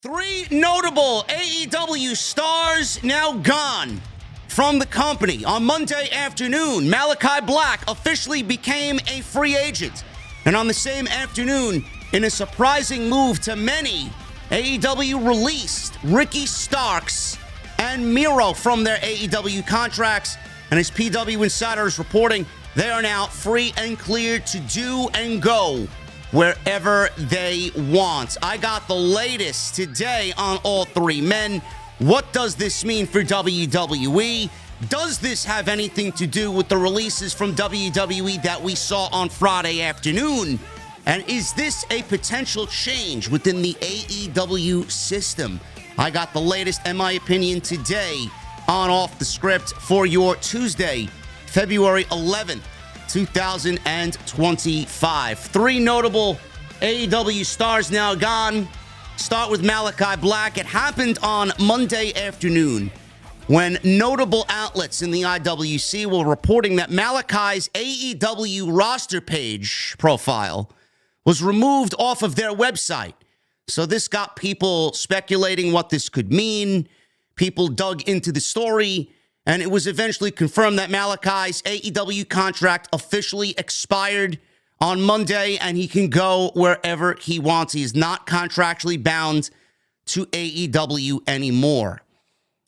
Three notable AEW stars now gone from the company. On Monday afternoon, Malakai Black officially became a free agent. And on the same afternoon, in a surprising move to many, AEW released Ricky Starks and Miro from their AEW contracts. And as PW Insider is reporting, they are now free and cleared to do and go wherever they want. I got the latest today on all three men. What does this mean for WWE? Does this have anything to do with the releases from WWE that we saw on Friday afternoon? And is this a potential change within the AEW system? I got the latest and my opinion today on Off the Script for your Tuesday, February 11th. 2025. Three notable AEW stars now gone. Start with Malakai Black. It happened on Monday afternoon when notable outlets in the IWC were reporting that Malakai's AEW roster page profile was removed off of their website. So this got people speculating what this could mean. People dug into the story, and it was eventually confirmed that Malakai's AEW contract officially expired on Monday, and he can go wherever he wants. He is not contractually bound to AEW anymore.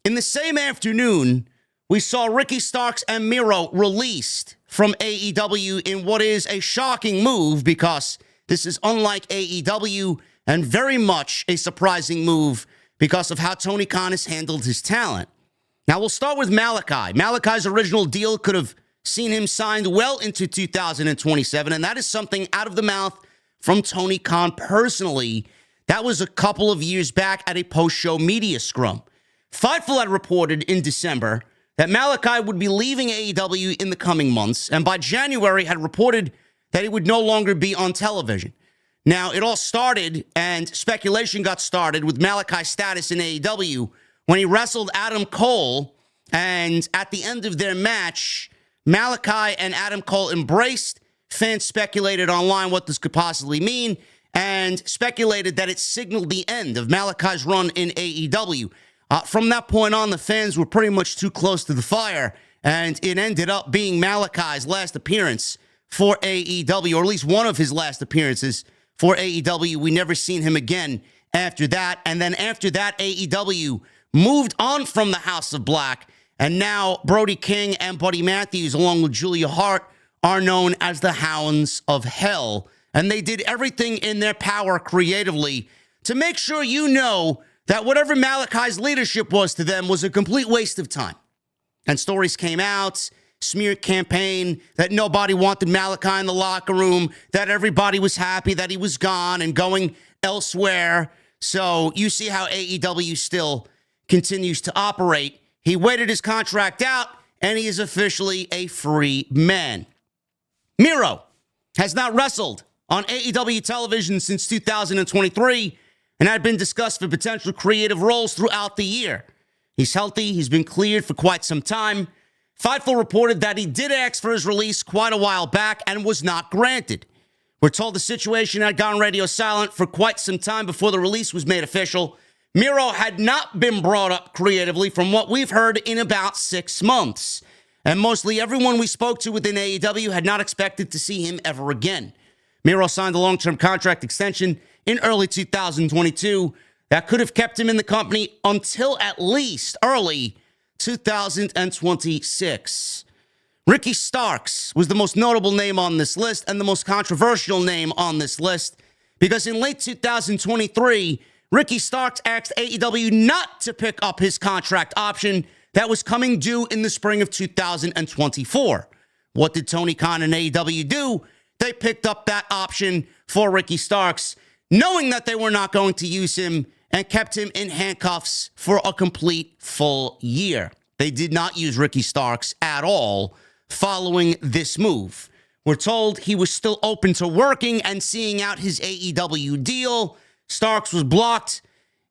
In the same afternoon, we saw Ricky Starks and Miro released from AEW in what is a shocking move, because this is unlike AEW and very much a surprising move because of how Tony Khan has handled his talent. Now, we'll start with Malakai. Malakai's original deal could have seen him signed well into 2027, and that is something out of the mouth from Tony Khan personally. That was a couple of years back at a post-show media scrum. Fightful had reported in December that Malakai would be leaving AEW in the coming months, and by January had reported that he would no longer be on television. Now, it all started, and speculation got started with Malakai's status in AEW when he wrestled Adam Cole, and at the end of their match, Malakai and Adam Cole embraced. Fans speculated online what this could possibly mean, and speculated that it signaled the end of Malakai's run in AEW. From that point on, the fans were pretty much too close to the fire, and it ended up being Malakai's last appearance for AEW, or at least one of his last appearances for AEW. We never seen him again after that, and then after that, AEW moved on from the House of Black, and now Brody King and Buddy Matthews, along with Julia Hart, are known as the Hounds of Hell. And they did everything in their power creatively to make sure you know that whatever Malakai's leadership was to them was a complete waste of time. And stories came out, smear campaign, that nobody wanted Malakai in the locker room, that everybody was happy that he was gone and going elsewhere. So you see how AEW still continues to operate. He waited his contract out, and he is officially a free man. Miro has not wrestled on AEW television since 2023 and had been discussed for potential creative roles throughout the year. He's healthy. He's been cleared for quite some time. Fightful reported that he did ask for his release quite a while back and was not granted. We're told the situation had gone radio silent for quite some time before the release was made official. Miro had not been brought up creatively from what we've heard in about 6 months. And mostly everyone we spoke to within AEW had not expected to see him ever again. Miro signed a long-term contract extension in early 2022 that could have kept him in the company until at least early 2026. Ricky Starks was the most notable name on this list and the most controversial name on this list, because in late 2023, Ricky Starks asked AEW not to pick up his contract option that was coming due in the spring of 2024. What did Tony Khan and AEW do? They picked up that option for Ricky Starks, knowing that they were not going to use him, and kept him in handcuffs for a complete full year. They did not use Ricky Starks at all following this move. We're told he was still open to working and seeing out his AEW deal. Starks was blocked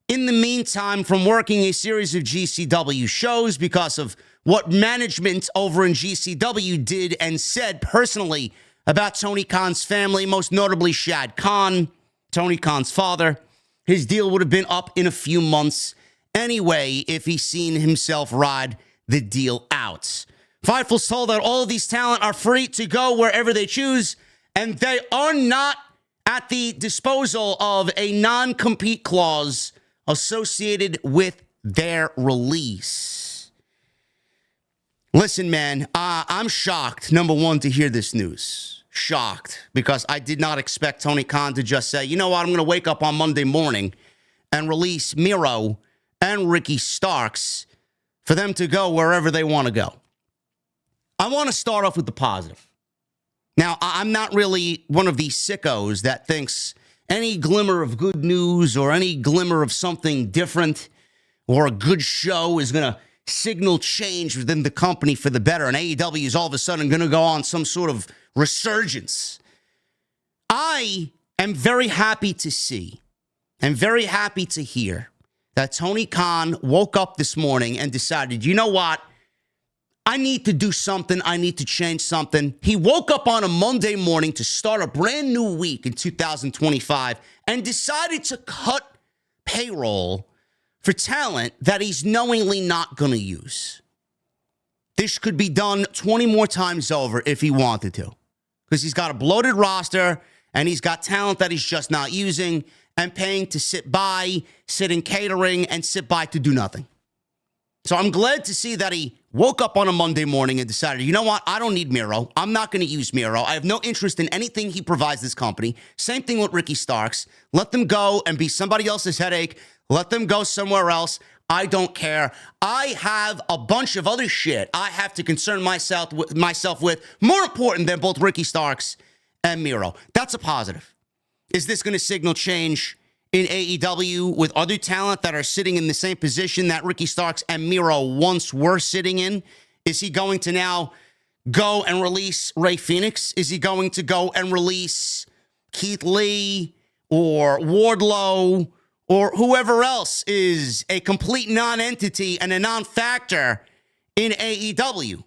in the meantime from working a series of GCW shows because of what management over in GCW did and said personally about Tony Khan's family, most notably Shad Khan, Tony Khan's father. his deal would have been up in a few months anyway if he's seen himself ride the deal out. Fightful's told that all of these talent are free to go wherever they choose, and they are not at the disposal of a non-compete clause associated with their release. Listen, man, I'm shocked, number one, to hear this news. Shocked, because I did not expect Tony Khan to just say, you know what, I'm going to wake up on Monday morning and release Miro and Ricky Starks for them to go wherever they want to go. I want to start off with the positive. Now, I'm not really one of these sickos that thinks any glimmer of good news or any glimmer of something different or a good show is going to signal change within the company for the better, and AEW is all of a sudden going to go on some sort of resurgence. I am very happy to see and very happy to hear that Tony Khan woke up this morning and decided, you know what? I need to do something. I need to change something. He woke up on a Monday morning to start a brand new week in 2025 and decided to cut payroll for talent that he's knowingly not going to use. This could be done 20 more times over if he wanted to, because he's got a bloated roster and he's got talent that he's just not using and paying to sit by, sit in catering, and sit by to do nothing. So I'm glad to see that he woke up on a Monday morning and decided, you know what? I don't need Miro. I'm not going to use Miro. I have no interest in anything he provides this company. Same thing with Ricky Starks. Let them go and be somebody else's headache. Let them go somewhere else. I don't care. I have a bunch of other shit I have to concern myself with, more important than both Ricky Starks and Miro. That's a positive. Is this going to signal change in AEW with other talent that are sitting in the same position that Ricky Starks and Miro once were sitting in? Is he going to now go and release Rey Fenix? Is he going to go and release Keith Lee or Wardlow or whoever else is a complete non-entity and a non-factor in AEW?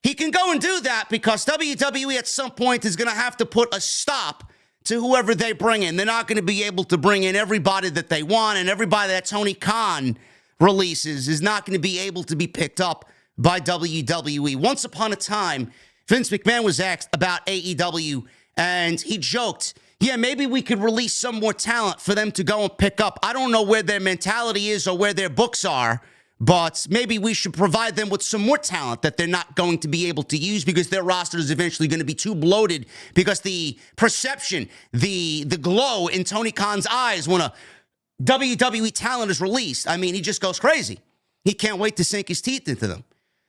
He can go and do that because WWE at some point is going to have to put a stop to whoever they bring in. They're not going to be able to bring in everybody that they want, and everybody that Tony Khan releases is not going to be able to be picked up by WWE. Once upon a time, Vince McMahon was asked about AEW, and he joked, yeah, maybe we could release some more talent for them to go and pick up. I don't know where their mentality is or where their books are, but maybe we should provide them with some more talent that they're not going to be able to use because their roster is eventually going to be too bloated, because the perception, the glow in Tony Khan's eyes when a WWE talent is released, I mean, he just goes crazy. He can't wait to sink his teeth into them.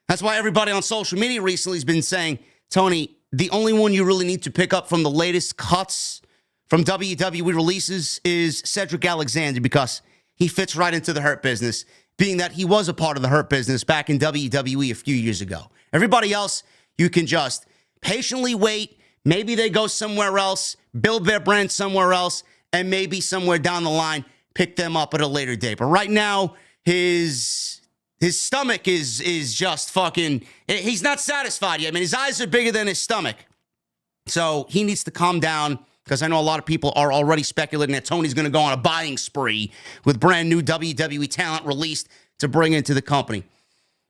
That's why everybody on social media recently has been saying, Tony, the only one you really need to pick up from the latest cuts from WWE releases is Cedric Alexander, because he fits right into the Hurt Business, being that he was a part of the Hurt Business back in WWE a few years ago. Everybody else, you can just patiently wait. Maybe they go somewhere else, build their brand somewhere else, and maybe somewhere down the line, pick them up at a later date. But right now, his stomach is just fucking, he's not satisfied yet. I mean, his eyes are bigger than his stomach. So he needs to calm down, because I know a lot of people are already speculating that Tony's going to go on a buying spree with brand new WWE talent released to bring into the company.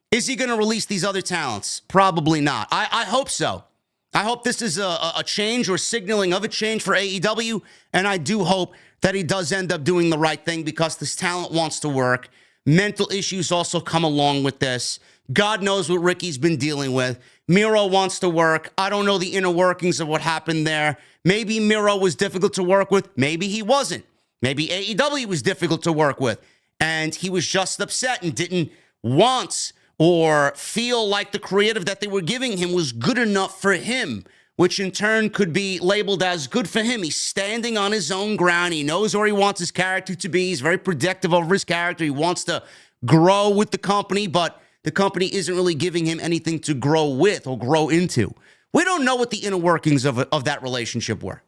Is he going to release these other talents? Probably not. I hope so. I hope this is a change or signaling of a change for AEW, and I do hope that he does end up doing the right thing, because this talent wants to work. Mental issues also come along with this. God knows what Ricky's been dealing with. Miro wants to work. I don't know the inner workings of what happened there. Maybe Miro was difficult to work with. Maybe he wasn't. Maybe AEW was difficult to work with, and he was just upset and didn't want or feel like the creative that they were giving him was good enough for him, which in turn could be labeled as good for him. He's standing on his own ground. He knows where he wants his character to be. He's very protective of his character. He wants to grow with the company, but the company isn't really giving him anything to grow with or grow into. We don't know what the inner workings of that relationship were.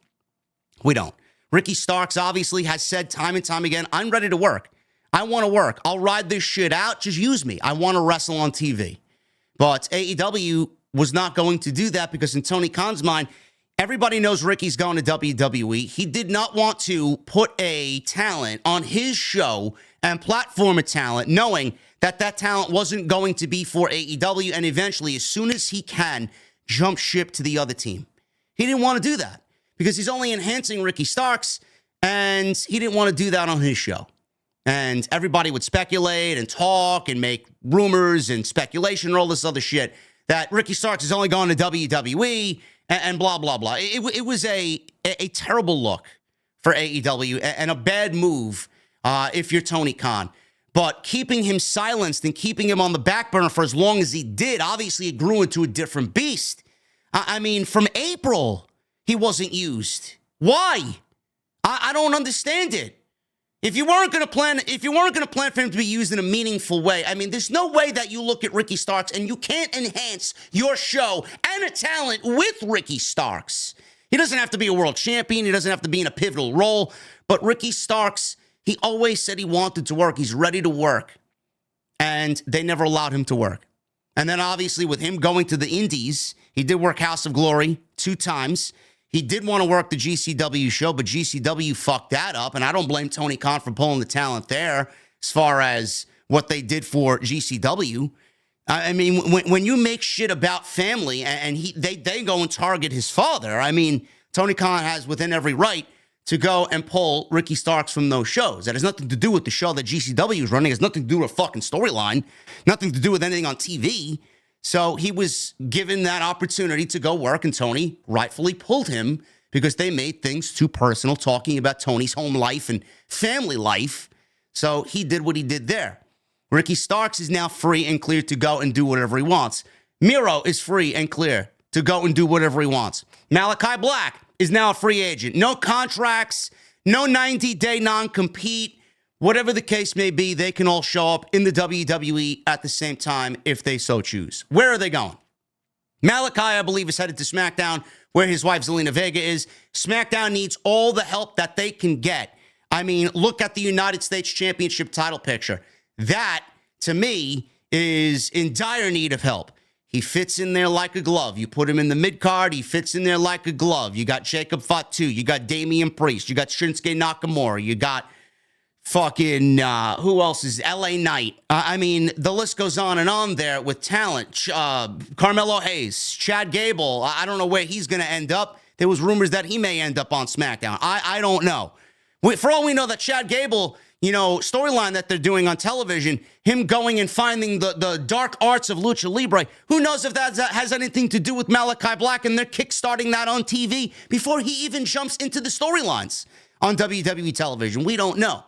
We don't. Ricky Starks obviously has said time and time again, I'm ready to work. I want to work. I'll ride this shit out. Just use me. I want to wrestle on TV. But AEW was not going to do that, because in Tony Khan's mind, Everybody knows Ricky's going to WWE. He did not want to put a talent on his show and platform a talent, knowing that that talent wasn't going to be for AEW, and eventually, as soon as he can, jump ship to the other team. He didn't want to do that because he's only enhancing Ricky Starks, and he didn't want to do that on his show. And everybody would speculate and talk and make rumors and speculation and all this other shit that Ricky Starks is only going to WWE and blah, blah, blah. It was a terrible look for AEW and a bad move if you're Tony Khan. But keeping him silenced and keeping him on the back burner for as long as he did, obviously it grew into a different beast. I mean, from April, he wasn't used. Why? I don't understand it. If you weren't going to plan for him to be used in a meaningful way, I mean, there's no way that you look at Ricky Starks and you can't enhance your show and a talent with Ricky Starks. He doesn't have to be a world champion. He doesn't have to be in a pivotal role. But Ricky Starks, he always said he wanted to work. He's ready to work. And they never allowed him to work. And then obviously with him going to the Indies, he did work House of Glory 2 times. He did want to work the GCW show, but GCW fucked that up, and I don't blame Tony Khan for pulling the talent there as far as what they did for GCW. I mean, when you make shit about family and they go and target his father, I mean, Tony Khan has within every right to go and pull Ricky Starks from those shows. That has nothing to do with the show that GCW is running. It has nothing to do with a fucking storyline, nothing to do with anything on TV. So he was given that opportunity to go work, and Tony rightfully pulled him because they made things too personal, talking about Tony's home life and family life. So he did what he did there. Ricky Starks is now free and clear to go and do whatever he wants. Miro is free and clear to go and do whatever he wants. Malakai Black is now a free agent. No contracts, no 90-day non-compete. Whatever the case may be, they can all show up in the WWE at the same time if they so choose. Where are they going? Malakai, I believe, is headed to SmackDown, where his wife Zelina Vega is. SmackDown needs all the help that they can get. I mean, look at the United States Championship title picture. That, to me, is in dire need of help. He fits in there like a glove. You put him in the mid-card, he fits in there like a glove. You got Jacob Fatu, you got Damian Priest, you got Shinsuke Nakamura, you got fucking, who else is LA Knight? I mean, the list goes on and on there with talent. Carmelo Hayes, Chad Gable. I don't know where he's going to end up. There was rumors that he may end up on SmackDown. I don't know. For all we know, that Chad Gable, storyline that they're doing on television, him going and finding the dark arts of Lucha Libre, who knows if that has anything to do with Malakai Black, and they're kickstarting that on TV before he even jumps into the storylines on WWE television. We don't know.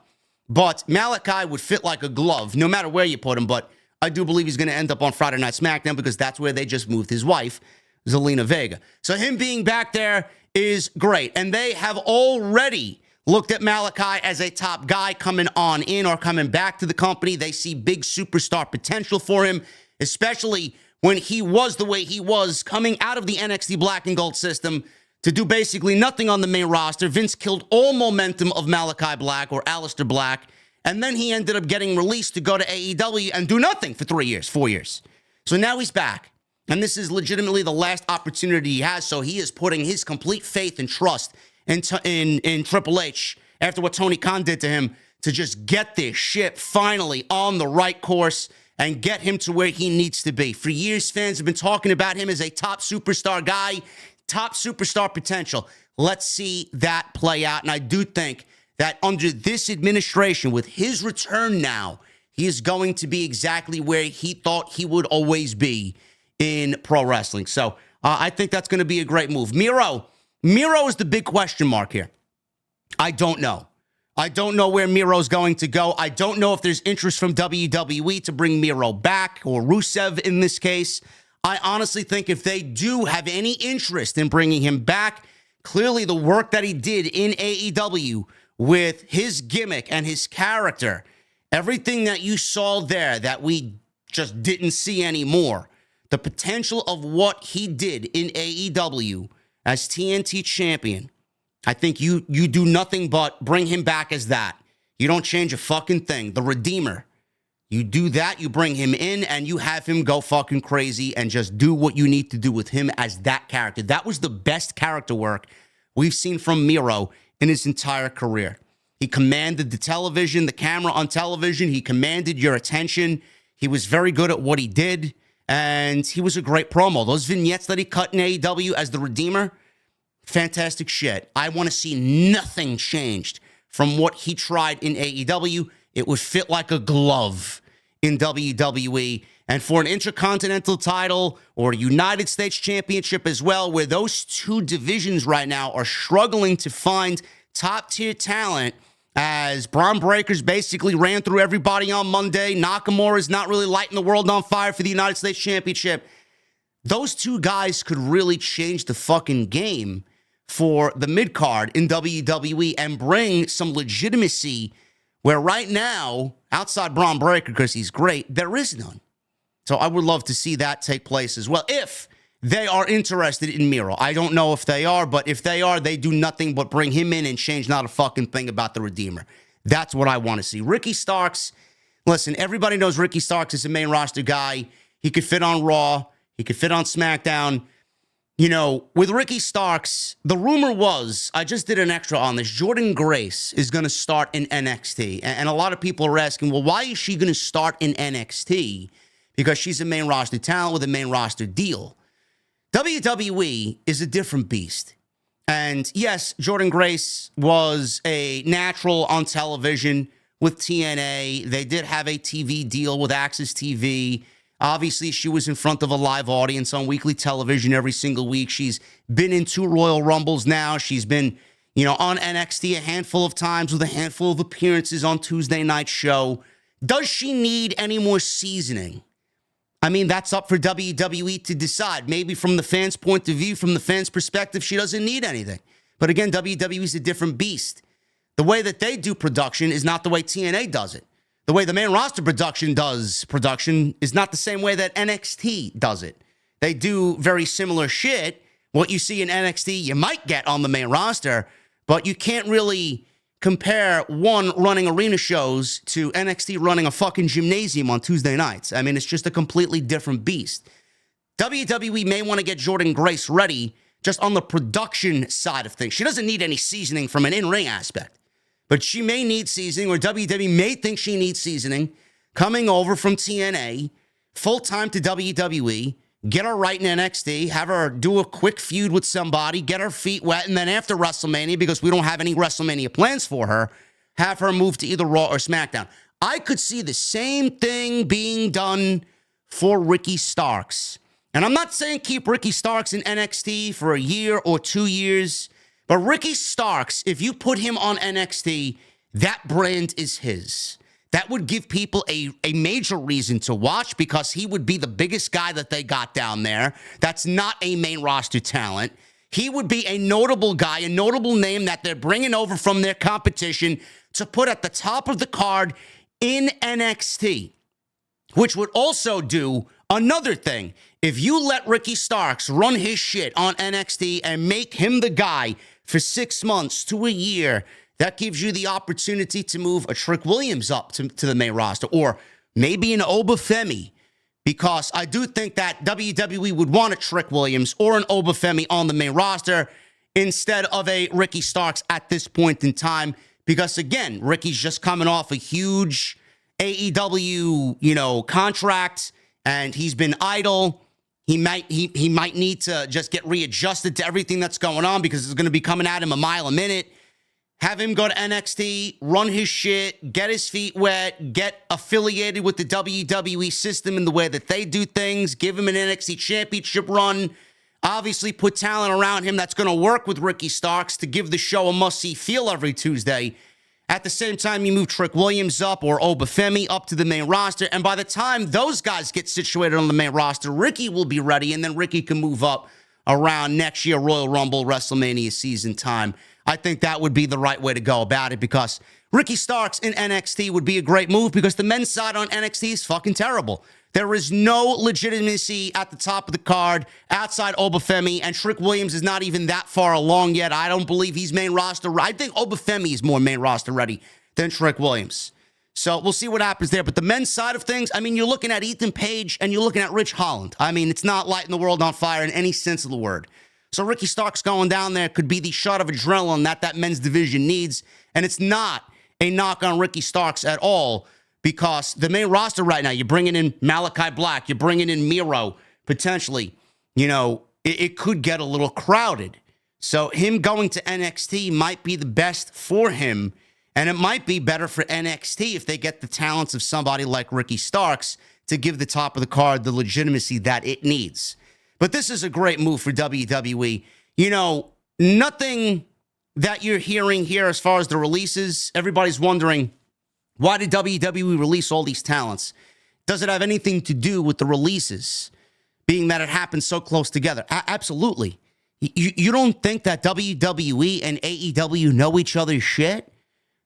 But Malakai would fit like a glove, no matter where you put him. But I do believe he's going to end up on Friday Night SmackDown because that's where they just moved his wife, Zelina Vega. So him being back there is great. And they have already looked at Malakai as a top guy coming on in or coming back to the company. They see big superstar potential for him, especially when he was the way he was coming out of the NXT Black and Gold system to do basically nothing on the main roster. Vince killed all momentum of Malakai Black or Aleister Black, and then he ended up getting released to go to AEW and do nothing for 3 years, 4 years. So now he's back, and this is legitimately the last opportunity he has, so he is putting his complete faith and trust in Triple H after what Tony Khan did to him to just get this ship finally on the right course and get him to where he needs to be. For years, fans have been talking about him as a top superstar guy, top superstar potential. Let's see that play out. And I do think that under this administration, with his return now, he is going to be exactly where he thought he would always be in pro wrestling. So I think that's going to be a great move. Miro is the big question mark here. I don't know. I don't know where Miro's going to go. I don't know if there's interest from WWE to bring Miro back, or Rusev in this case. I honestly think if they do have any interest in bringing him back, clearly the work that he did in AEW with his gimmick and his character, everything that you saw there that we just didn't see anymore, the potential of what he did in AEW as TNT champion, I think you do nothing but bring him back as that. You don't change a fucking thing. The Redeemer. You do that, you bring him in, and you have him go fucking crazy and just do what you need to do with him as that character. That was the best character work we've seen from Miro in his entire career. He commanded the television, the camera on television. He commanded your attention. He was very good at what he did, and he was a great promo. Those vignettes that he cut in AEW as the Redeemer, fantastic shit. I want to see nothing changed from what he tried in AEW. It would fit like a glove in WWE. And for an Intercontinental title or a United States Championship as well, where those two divisions right now are struggling to find top-tier talent, as Braun Breakers basically ran through everybody on Monday. Nakamura is not really lighting the world on fire for the United States Championship. Those two guys could really change the fucking game for the mid-card in WWE and bring some legitimacy where right now, outside Braun Breaker, because he's great, there is none. So I would love to see that take place as well, if they are interested in Miro. I don't know if they are, but if they are, they do nothing but bring him in and change not a fucking thing about the Redeemer. That's what I want to see. Ricky Starks, listen, everybody knows Ricky Starks is a main roster guy. He could fit on Raw. He could fit on SmackDown. You know, with Ricky Starks, the rumor was, I just did an extra on this, Jordynne Grace is going to start in NXT. And a lot of people are asking, well, why is she going to start in NXT? Because she's a main roster talent with a main roster deal. WWE is a different beast. And yes, Jordynne Grace was a natural on television with TNA. They did have a TV deal with Access TV. Obviously, she was in front of a live audience on weekly television every single week. She's been in 2 Royal Rumbles now. She's been, on NXT a handful of times with a handful of appearances on Tuesday Night Show. Does she need any more seasoning? I mean, that's up for WWE to decide. Maybe from the fans' point of view, from the fans' perspective, she doesn't need anything. But again, WWE is a different beast. The way that they do production is not the way TNA does it. The way the main roster production does production is not the same way that NXT does it. They do very similar shit. What you see in NXT, you might get on the main roster, but you can't really compare one running arena shows to NXT running a fucking gymnasium on Tuesday nights. I mean, it's just a completely different beast. WWE may want to get Jordynne Grace ready just on the production side of things. She doesn't need any seasoning from an in-ring aspect, but she may need seasoning, or WWE may think she needs seasoning, coming over from TNA, full-time to WWE, get her right in NXT, have her do a quick feud with somebody, get her feet wet, and then after WrestleMania, because we don't have any WrestleMania plans for her, have her move to either Raw or SmackDown. I could see the same thing being done for Ricky Starks. And I'm not saying keep Ricky Starks in NXT for a year or 2 years, but Ricky Starks, if you put him on NXT, that brand is his. That would give people a major reason to watch, because he would be the biggest guy that they got down there. That's not a main roster talent. He would be a notable guy, a notable name that they're bringing over from their competition to put at the top of the card in NXT, which would also do another thing. If you let Ricky Starks run his shit on NXT and make him the guy for 6 months to a year, that gives you the opportunity to move a Trick Williams up to the main roster, or maybe an Obafemi, because I do think that WWE would want a Trick Williams or an Obafemi on the main roster instead of a Ricky Starks at this point in time, because again, Ricky's just coming off a huge AEW, contract, and he's been idle. He might need to just get readjusted to everything that's going on, because it's going to be coming at him a mile a minute. Have him go to NXT, run his shit, get his feet wet, get affiliated with the WWE system in the way that they do things, give him an NXT championship run, obviously put talent around him that's going to work with Ricky Starks to give the show a must-see feel every Tuesday. At the same time, you move Trick Williams up or Obafemi up to the main roster, and by the time those guys get situated on the main roster, Ricky will be ready, and then Ricky can move up around next year, Royal Rumble, WrestleMania season time. I think that would be the right way to go about it, because Ricky Starks in NXT would be a great move, because the men's side on NXT is fucking terrible. There is no legitimacy at the top of the card outside Obafemi, and Trick Williams is not even that far along yet. I don't believe he's main roster. I think Obafemi is more main roster ready than Trick Williams. So we'll see what happens there. But the men's side of things, I mean, you're looking at Ethan Page and you're looking at Rich Holland. I mean, it's not lighting the world on fire in any sense of the word. So Ricky Starks going down there could be the shot of adrenaline that men's division needs. And it's not a knock on Ricky Starks at all, because the main roster right now, you're bringing in Malakai Black, you're bringing in Miro, potentially. You know, it could get a little crowded. So him going to NXT might be the best for him. And it might be better for NXT if they get the talents of somebody like Ricky Starks to give the top of the card the legitimacy that it needs. But this is a great move for WWE. You know, nothing that you're hearing here as far as the releases. Everybody's wondering, why did WWE release all these talents? Does it have anything to do with the releases, being that it happened so close together? Absolutely. You don't think that WWE and AEW know each other's shit?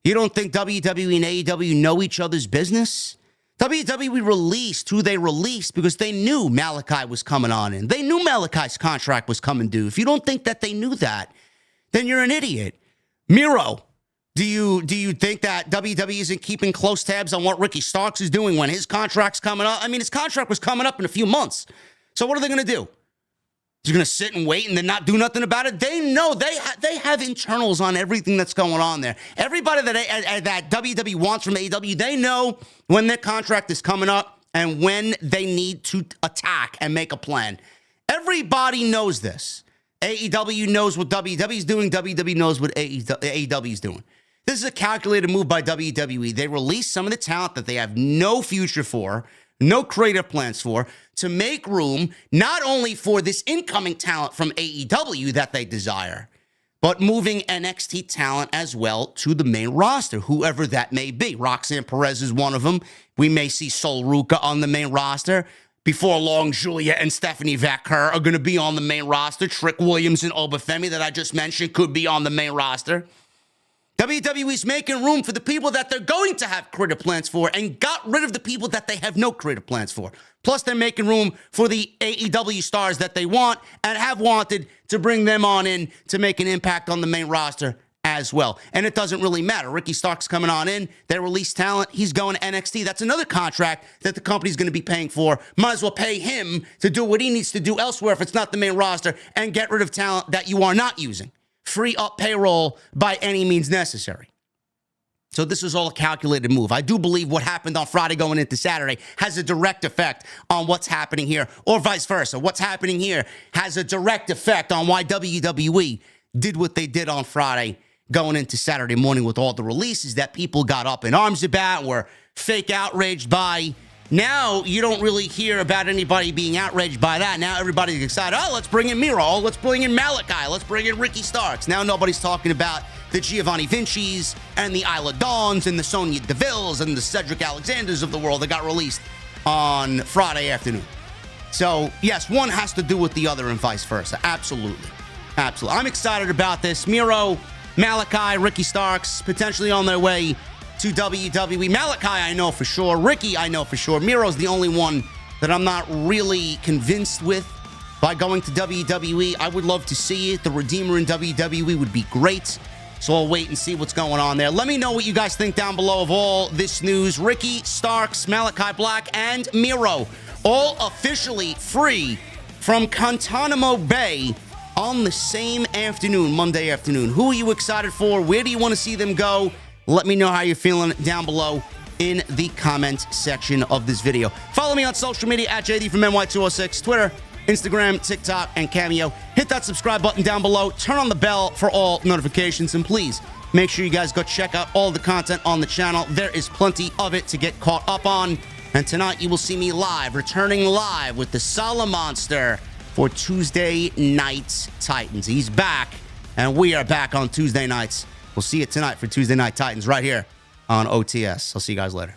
You don't think WWE and AEW know each other's business? WWE released who they released because they knew Malakai was coming on in. They knew Malakai's contract was coming due. If you don't think that they knew that, then you're an idiot. Miro, do you think that WWE isn't keeping close tabs on what Ricky Starks is doing when his contract's coming up? I mean, his contract was coming up in a few months. So what are they going to do? You're going to sit and wait and then not do nothing about it? They know they have internals on everything that's going on there. Everybody that WWE wants from AEW, they know when their contract is coming up and when they need to attack and make a plan. Everybody knows this. AEW knows what WWE is doing. WWE knows what AEW is doing. This is a calculated move by WWE. They release some of the talent that they have no future for, no creative plans for, to make room not only for this incoming talent from AEW that they desire, but moving NXT talent as well to the main roster, whoever that may be. Roxanne Perez is one of them. We may see Sol Ruca on the main roster. Before long, Julia and Stephanie Vaquer are going to be on the main roster. Trick Williams and Obafemi that I just mentioned could be on the main roster. WWE's making room for the people that they're going to have creative plans for and got rid of the people that they have no creative plans for. Plus, they're making room for the AEW stars that they want and have wanted to bring them on in to make an impact on the main roster as well. And it doesn't really matter. Ricky Starks coming on in. They release talent. He's going to NXT. That's another contract that the company's going to be paying for. Might as well pay him to do what he needs to do elsewhere if it's not the main roster and get rid of talent that you are not using. Free up payroll by any means necessary. So this is all a calculated move. I do believe what happened on Friday going into Saturday has a direct effect on what's happening here, or vice versa. What's happening here has a direct effect on why WWE did what they did on Friday going into Saturday morning with all the releases that people got up in arms about, were fake outraged by. Now, you don't really hear about anybody being outraged by that. Now everybody's excited. Oh, let's bring in Miro. Oh, let's bring in Malakai. Let's bring in Ricky Starks. Now nobody's talking about the Giovanni Vinci's and the Isla Dawns and the Sonya Devilles and the Cedric Alexanders of the world that got released on Friday afternoon. So, yes, one has to do with the other and vice versa. Absolutely. Absolutely. I'm excited about this. Miro, Malakai, Ricky Starks, potentially on their way to WWE. Malakai, I know for sure. Ricky, I know for sure. Miro's the only one that I'm not really convinced with by going to WWE. I would love to see it. The Redeemer in WWE would be great. So I'll wait and see what's going on there. Let me know what you guys think down below of all this news. Ricky Starks, Malakai Black, and Miro, all officially free from Guantanamo Bay on the same afternoon, Monday afternoon. Who are you excited for? Where do you want to see them go? Let me know how you're feeling down below in the comment section of this video. Follow me on social media at JD from NY206, Twitter, Instagram, TikTok, and Cameo. Hit that subscribe button down below. Turn on the bell for all notifications. And please, make sure you guys go check out all the content on the channel. There is plenty of it to get caught up on. And tonight, you will see me live, returning live with the Sala Monster for Tuesday Night Titans. He's back, and we are back on Tuesday nights. We'll see you tonight for Tuesday Night Titans right here on OTS. I'll see you guys later.